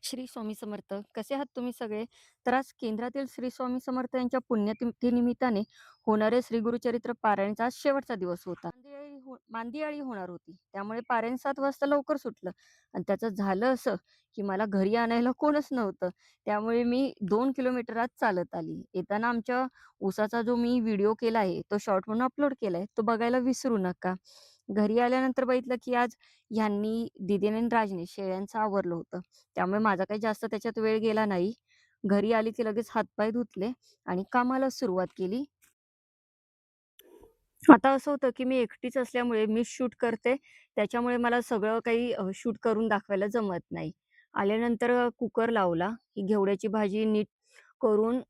श्री स्वामी समर्थ. कसे आहात तुम्ही सगळे? तर आज केंद्रातील श्री स्वामी समर्थ यांच्या पुण्यतिथीनिमित्ताने होणारे श्री गुरुचरित्र पारायणचा आज शेवटचा दिवस होता. मांदियाळी होणार होती. त्यामुळे पारायण 7 वाजता लवकर सुटलं आणि त्याचं झालं असं, की मला घरी आणायला कोणच नव्हतं. त्यामुळे मी 2 किलोमीटर आज चालत आली. येताना आमच्या उसाचा जो मी व्हिडिओ केला आहे, तो शॉर्ट म्हणून अपलोड केलाय. तो बघायला विसरू नका. घरी आल्यानंतर बघितलं, की आज ह्यांनी दीदीने आणि राजने शेळ्यांचं आवरलं होतं. त्यामुळे माझा काही जास्त त्याच्यात वेळ गेला नाही. घरी आली की लगेच हातपाय धुतले आणि कामाला सुरुवात केली. आता असं होतं की मी एकटीच असल्यामुळे मीच शूट करते. त्याच्यामुळे मला सगळं काही शूट करून दाखवायला जमत नाही. आल्यानंतर कुकर लावला, की घेवड्याची भाजी नीट करून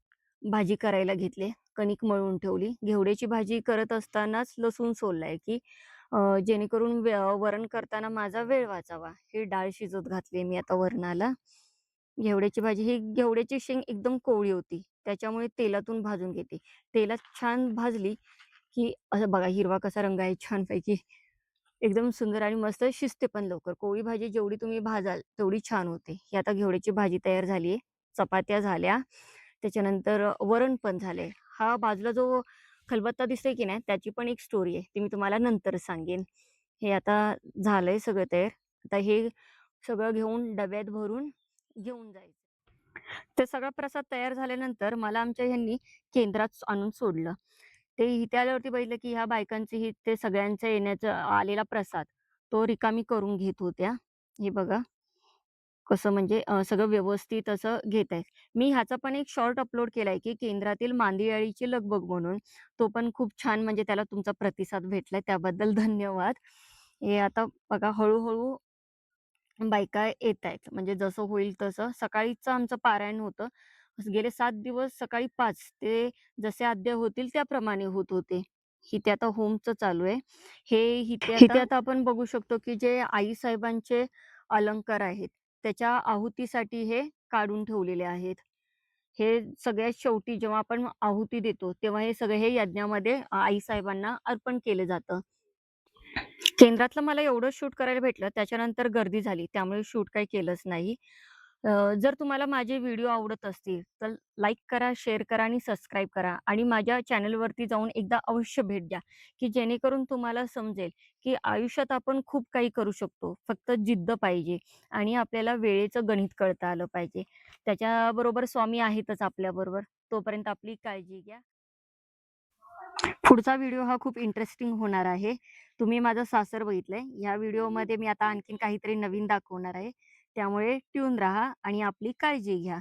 भाजी करायला घेतले. कणिक मळून ठेवली. घेवड्याची भाजी करत असतानाच लसूण सोललाय, की जेणेकरून वरण करताना माझा वेळ वाचावा. ही डाळ शिजत घातली मी आता वरणाला. घेवड्याची भाजी ही घेवड्याची शेंग एकदम कोवळी होती. त्याच्यामुळे तेलातून भाजून घेते. तेलात छान भाजली, की असं बघा हिरवा कसा रंग आहे छानपैकी. एकदम सुंदर आणि मस्त शिजते पण लवकर. कोवळी भाजी जेवढी तुम्ही भाजाल तेवढी छान होते. ही आता घेवड्याची भाजी तयार झाली आहे. चपात्या झाल्या. त्याच्यानंतर वरण पण झालंय. हा बाजूला जो खलबत्ता दिसतोय की नाही त्याची पण एक स्टोरी आहे. ती मी तुम्हाला नंतर सांगेन. हे आता झालंय सगळं तयार. आता हे सगळं घेऊन डब्यात भरून घेऊन जायचं. ते सगळा प्रसाद तयार झाल्यानंतर मला आमच्या ह्यांनी केंद्रात आणून सोडलं. ते इथे आल्यावरती बघितलं, की ह्या बायकांची ते सगळ्यांचा येण्याचा आलेला प्रसाद, तो रिकामी करून घेत होत्या. हे बघा, कसं म्हणजे सगळं व्यवस्थित असं घेतायत. मी ह्याचा पण एक शॉर्ट अपलोड केलाय, की केंद्रातील मांदियाळीची लगबग म्हणून. तो पण खूप छान म्हणजे त्याला तुमचा प्रतिसाद भेटलाय त्याबद्दल धन्यवाद. हे आता बघा हळू बायका येतायत. म्हणजे जसं होईल तसं. सकाळीचं आमचं पारायण होतं. गेले 7 दिवस सकाळी 5 ते जसे अध्याय होतील त्याप्रमाणे होत होते. इथे आता होमचं चालू आहे. हे इथे आता आपण बघू शकतो, की जे आईसाहेबांचे अलंकार आहेत, त्याच्या आहुतीसाठी हे काढून ठेवलेले आहेत. हे सगळ्यात शेवटी जेव्हा आपण आहुती देतो, तेव्हा हे सगळं हे यज्ञामध्ये आईसाहेबांना अर्पण केलं जातं. केंद्रातलं मला एवढं शूट करायला भेटलं. त्याच्यानंतर गर्दी झाली. त्यामुळे शूट काही केलंच नाही. जर तुम्हाला माझे व्हिडिओ आवडत असतील, तर लाईक करा, शेअर करा आणि सबस्क्राईब करा आणि माझ्या चॅनलवरती जाऊन एकदा अवश्य भेट द्या, की जेणेकरून तुम्हाला समजेल, की आयुष्यात आपण खूप काही करू शकतो. फक्त जिद्द पाहिजे आणि आपल्याला वेळेचं गणित कळता आलं पाहिजे. त्याच्याबरोबर स्वामी आहेतच आपल्याबरोबर. तोपर्यंत आपली काळजी घ्या. पुढचा व्हिडिओ हा खूप इंटरेस्टिंग होणार आहे. तुम्ही माझं सासर बघितलंय. ह्या व्हिडिओमध्ये मी आता आणखीन काहीतरी नवीन दाखवणार आहे. त्यामुळे ट्यून राहा आणि आपली काळजी घ्या.